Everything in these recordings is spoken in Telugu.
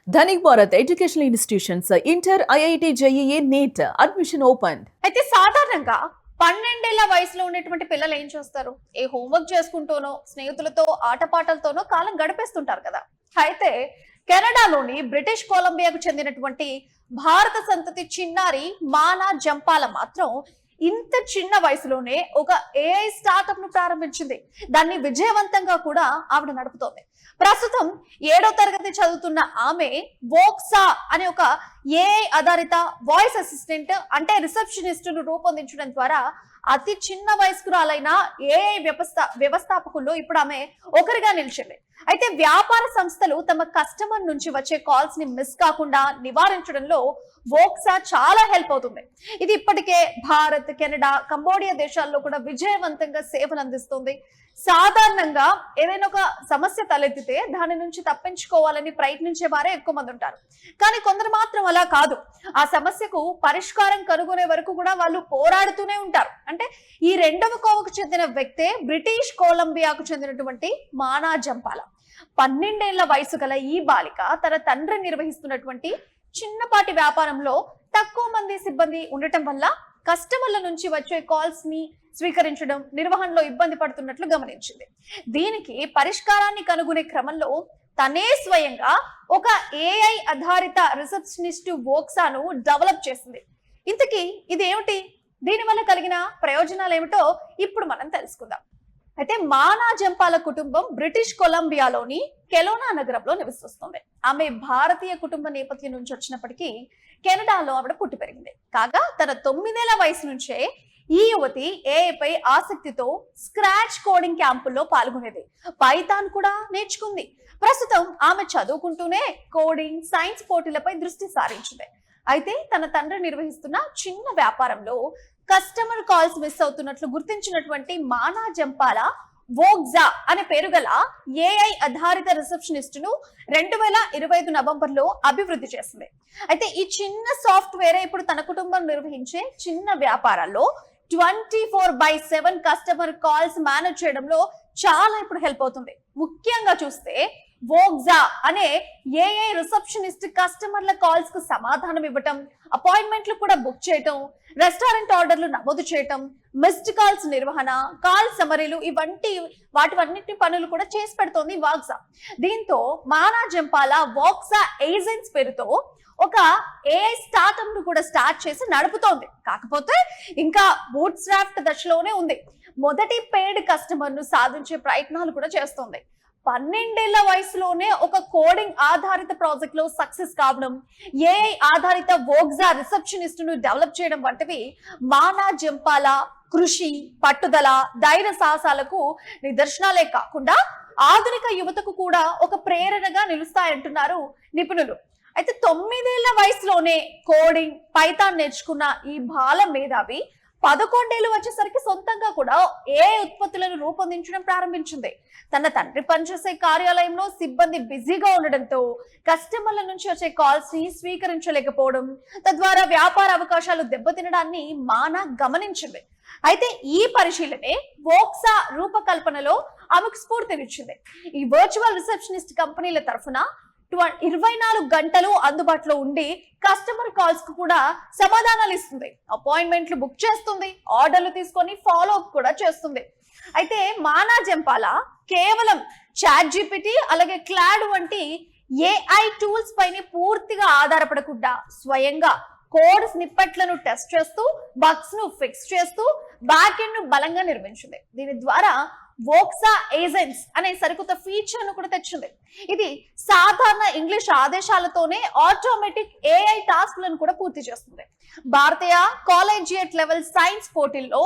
Dhanik Bharat educational institutions inter IIT JEE NEET admission open. అయితే సాధారణంగా 12 ఏళ్ల వయసులో ఉన్నటువంటి పిల్లలు ఏం చేస్తారు? ఏ హోంవర్క్ చేసుకుంటూనో స్నేహితులతో ఆటపాటలతోనో కాలం గడిపేస్తుంటారు కదా. అయితే కెనడాలోని బ్రిటిష్ కొలంబియాకు చెందినటువంటి భారత సంతతి చిన్నారి మానా జంపాల మాత్రం ఇంత చిన్న వయసులోనే ఒక ఏఐ స్టార్ట్అప్ ను ప్రారంభించింది. దాన్ని విజయవంతంగా కూడా ఆవిడ నడుపుతోంది. ప్రస్తుతం 7వ తరగతి చదువుతున్న ఆమె వోక్సా అనే ఒక ఏఐ ఆధారిత వాయిస్ అసిస్టెంట్ అంటే రిసెప్షనిస్ట్ ను రూపొందించడం ద్వారా అతి చిన్న వయస్కురాలైన ఏఐ వ్యవస్థాపకుల్లో ఇప్పుడు ఆమె ఒకరిగా నిలిచింది. అయితే వ్యాపార సంస్థలు తమ కస్టమర్ నుంచి వచ్చే కాల్స్ ని మిస్ కాకుండా నివారించడంలో వోక్సా చాలా హెల్ప్ అవుతుంది. ఇది ఇప్పటికే భారత్, కెనడా, కంబోడియా దేశాల్లో కూడా విజయవంతంగా సేవలు అందిస్తుంది. సాధారణంగా ఏదైనా ఒక సమస్య తలెత్తితే దాని నుంచి తప్పించుకోవాలని ప్రయత్నించే వారే ఎక్కువ మంది ఉంటారు. కానీ కొందరు మాత్రం అలా కాదు. ఆ సమస్యకు పరిష్కారం కనుగొనే వరకు కూడా వాళ్ళు పోరాడుతూనే ఉంటారు. అంటే ఈ రెండవ కోవకు చెందిన వ్యక్తే బ్రిటిష్ కొలంబియాకు చెందినటువంటి మానా జంపాల. 12 ఏళ్ల వయసు గల ఈ బాలిక తన తండ్రి నిర్వహిస్తున్నటువంటి చిన్నపాటి వ్యాపారంలో తక్కువ మంది సిబ్బంది ఉండటం వల్ల కస్టమర్ల నుంచి వచ్చే కాల్స్ ని స్వీకరించడం, నిర్వహణలో ఇబ్బంది పడుతున్నట్లు గమనించింది. దీనికి పరిష్కారాన్ని కనుగొనే క్రమంలో తనే స్వయంగా ఒక ఏఐ ఆధారిత రిసెప్షనిస్ట్ వోక్సాను డెవలప్ చేసింది. ఇంతకీ ఇది ఏమిటి? దీనివల్ల కలిగిన ప్రయోజనాలు ఏమిటో ఇప్పుడు మనం తెలుసుకుందాం. అయితే మానా జంపాల కుటుంబం బ్రిటిష్ కొలంబియాలోని కెలోనా నగరంలో నివసిస్తుంది. ఆమె భారతీయ కుటుంబ నేపథ్యం నుంచి వచ్చినప్పటికీ కెనడాలో ఆవిడ పుట్టి పెరిగింది. కాగా తన 9 ఏళ్ల వయసు నుంచే ఈ యువతి ఏఐపై ఆసక్తితో స్క్రాచ్ కోడింగ్ క్యాంపుల్లో పాల్గొనేది. పైథాన్ కూడా నేర్చుకుంది. ప్రస్తుతం ఆమె చదువుకుంటూనే కోడింగ్, సైన్స్ పోటీలపై దృష్టి సారించింది. అయితే తన తండ్రి నిర్వహిస్తున్న చిన్న వ్యాపారంలో కస్టమర్ కాల్స్ మిస్ అవుతున్నట్లు గుర్తించినటువంటి మానా జంపాల వోక్సా అనే పేరు గల ఏఐ ఆధారిత రిసెప్షనిస్ట్ ను 2025 నవంబర్లో అభివృద్ధి చేసింది. అయితే ఈ చిన్న సాఫ్ట్వేర్ ఇప్పుడు తన కుటుంబం నిర్వహించే చిన్న వ్యాపారాల్లో 24/7 కస్టమర్ కాల్స్ మేనేజ్ చేయడంలో చాలా ఇప్పుడు హెల్ప్ అవుతుంది. ముఖ్యంగా చూస్తే వోక్సా అనే ఏఐ రిసెప్షనిస్ట్ కస్టమర్ల కాల్స్ కు సమాధానం ఇవ్వటం, అపాయింట్మెంట్లు కూడా బుక్ చేయటం, రెస్టారెంట్ ఆర్డర్లు నమోదు చేయటం, మిస్డ్ కాల్స్ నిర్వహణ, కాల్ సమరీలు వాటివన్నిటి పనులు కూడా చేసి పెడుతోంది వోక్సా. దీంతో మానా జంపాల వోక్సా ఏజెంట్స్ పేరుతో ఒక ఏఐ స్టార్ట్అప్ ను కూడా స్టార్ట్ చేసి నడుపుతోంది. కాకపోతే ఇంకా బూట్ స్ట్రాప్ దశలోనే ఉంది. మొదటి పెయిడ్ కస్టమర్ ను సాధించే ప్రయత్నాలు కూడా చేస్తోంది. 12 ఏళ్ల వయసులోనే ఒక కోడింగ్ ఆధారిత ప్రాజెక్ట్ లో సక్సెస్ కావడం, ఏఐ ఆధారిత వోక్సా రిసెప్షనిస్ట్ ను డెవలప్ చేయడం వంటివి మానా జంపాల కృషి, పట్టుదల, ధైర్య సాహసాలకు నిదర్శనాలే కాకుండా ఆధునిక యువతకు కూడా ఒక ప్రేరణగా నిలుస్తాయంటున్నారు నిపుణులు. అయితే 9 ఏళ్ల వయసులోనే కోడింగ్, పైథాన్ నేర్చుకున్న ఈ బాల మేధావి 11 ఏళ్ళు వచ్చేసరికి సొంతంగా కూడా ఏఐ ఉత్పత్తులను రూపొందించడం ప్రారంభించింది. తన తండ్రి పనిచేసే కార్యాలయంలో సిబ్బంది బిజీగా ఉండడంతో కస్టమర్ల నుంచి వచ్చే కాల్స్ ని స్వీకరించలేకపోవడం, తద్వారా వ్యాపార అవకాశాలు దెబ్బతినడాన్ని మానా గమనించింది. అయితే ఈ పరిశీలనే వోక్సా రూపకల్పనలో ఆమెకు స్ఫూర్తినిచ్చింది. ఈ వర్చువల్ రిసెప్షనిస్ట్ కంపెనీల తరఫున 24 గంటలు అందుబాటులో ఉండి కస్టమర్ కాల్స్ కు కూడా సమాధానాలు ఇస్తుంది, అపాయింట్మెంట్లు బుక్ చేస్తుంది, ఆర్డర్లు తీసుకొని ఫాలో అప్ కూడా చేస్తుంది. అయితే మానా జంపాల కేవలం చాట్ జీపీటీ అలాగే క్లాడ్ వంటి ఏఐ టూల్స్ పైన పూర్తిగా ఆధారపడకుండా స్వయంగా కోడ్ స్నిప్పెట్లను టెస్ట్ చేస్తూ, బగ్స్ ను ఫిక్స్ చేస్తూ బ్యాక్ ఎండ్ ను బలంగా నిర్మించింది. దీని ద్వారా వోక్సా ఏజెంట్స్ అనే సరికొత్త ఫీచర్ ను కూడా తెచ్చింది. ఇది సాధారణ ఇంగ్లీష్ ఆదేశాలతోనే ఆటోమేటిక్ ఏఐ టాస్క్లను కూడా పూర్తి చేస్తుంది. భారతీయ కాలేజియేట్ లెవెల్ సైన్స్ పోటీల్లో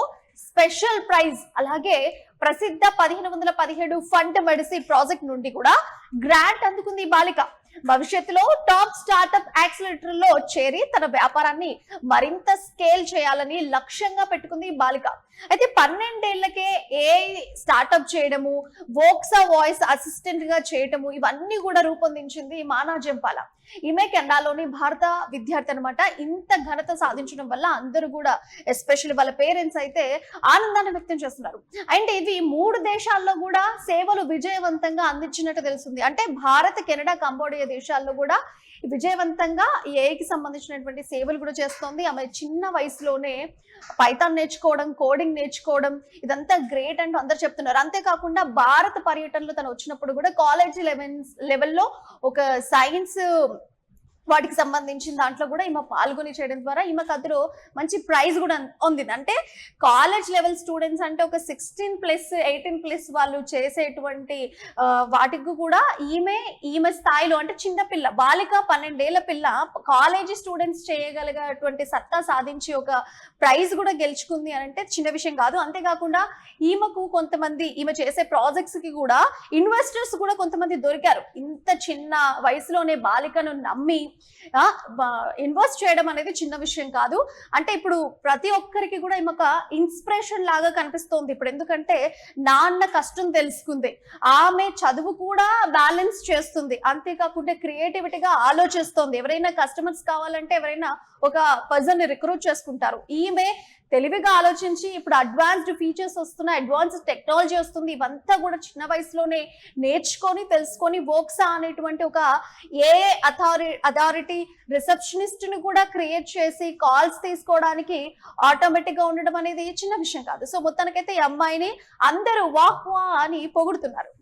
స్పెషల్ ప్రైజ్ అలాగే ప్రసిద్ధ 1517 ఫండ్ మెడిసి ప్రాజెక్ట్ నుండి కూడా గ్రాంట్ అందుకుంది ఈ బాలిక. భవిష్యత్తులో టాప్ స్టార్ట్అప్ యాక్సిలరేటర్ లో చేరి తన వ్యాపారాన్ని మరింత స్కేల్ చేయాలని లక్ష్యంగా పెట్టుకుంది ఈ బాలిక. అయితే 12 ఏళ్లకే ఏఐ స్టార్ట్అప్ చేయడము, వోక్సా వాయిస్ అసిస్టెంట్ గా చేయటము ఇవన్నీ కూడా రూపొందించింది మానా జంపాల. ఈమె కెనడాలోని భారత విద్యార్థి అనమాట. ఇంత ఘనత సాధించడం వల్ల అందరూ కూడా ఎస్పెషల్లీ వాళ్ళ పేరెంట్స్ అయితే ఆనందాన్ని వ్యక్తం చేస్తున్నారు. అండ్ ఇవి 3 దేశాల్లో కూడా సేవలు విజయవంతంగా అందించినట్టు తెలుస్తుంది. అంటే భారత్, కెనడా, కంబోడియా దేశాల్లో కూడా విజయవంతంగా ఏఐకి సంబంధించినటువంటి సేవలు కూడా చేస్తోంది. ఆమె చిన్న వయసులోనే పైథాన్ నేర్చుకోవడం, కోడింగ్ నేర్చుకోవడం ఇదంతా గ్రేట్ అంటూ అందరు చెప్తున్నారు. అంతేకాకుండా భారత పర్యటనలో తను వచ్చినప్పుడు కూడా కాలేజ్ లెవెల్లో ఒక సైన్స్ వాటికి సంబంధించిన దాంట్లో కూడా ఈమె పాల్గొని చేయడం ద్వారా ఈమెకు అందులో మంచి ప్రైజ్ కూడా ఉంది. అంటే కాలేజ్ లెవెల్ స్టూడెంట్స్ అంటే ఒక 16+ 18+ వాళ్ళు చేసేటువంటి వాటికి కూడా ఈమె స్థాయిలో అంటే చిన్నపిల్ల బాలిక 12 ఏళ్ల పిల్ల కాలేజీ స్టూడెంట్స్ చేయగలిగేటువంటి సత్తా సాధించి ఒక ప్రైజ్ కూడా గెలుచుకుంది అని అంటే చిన్న విషయం కాదు. అంతేకాకుండా ఈమెకు కొంతమంది ఈమె చేసే ప్రాజెక్ట్స్ కి కూడా ఇన్వెస్టర్స్ కూడా కొంతమంది దొరికారు. ఇంత చిన్న వయసులోనే బాలికను నమ్మి ఇన్వెస్ట్ చేయడం అనేది చిన్న విషయం కాదు. అంటే ఇప్పుడు ప్రతి ఒక్కరికి కూడా ఈమె ఒక ఇన్స్పిరేషన్ లాగా కనిపిస్తోంది ఇప్పుడు. ఎందుకంటే నాన్న కష్టం తెలుసుకుంది, ఆమె చదువు కూడా బ్యాలెన్స్ చేస్తుంది, అంతేకాకుండా క్రియేటివిటీగా ఆలోచిస్తోంది. ఎవరైనా కస్టమర్స్ కావాలంటే ఎవరైనా ఒక పర్సన్ ని రిక్రూట్ చేసుకుంటారు. ఈమె తెలివిగా ఆలోచించి ఇప్పుడు అడ్వాన్స్డ్ ఫీచర్స్ వస్తున్నాయి, అడ్వాన్స్డ్ టెక్నాలజీ వస్తుంది, ఇవంతా కూడా చిన్న వయసులోనే నేర్చుకొని తెలుసుకొని వోక్సా అనేటువంటి ఒక ఏఐ అథారిటీ రిసెప్షనిస్ట్ ని కూడా క్రియేట్ చేసి కాల్స్ తీసుకోవడానికి ఆటోమేటిక్ గా ఉండడం అనేది చిన్న విషయం కాదు. సో మొత్తానికైతే ఈ అమ్మాయిని అందరూ వాక్ వా అని పొగుడుతున్నారు.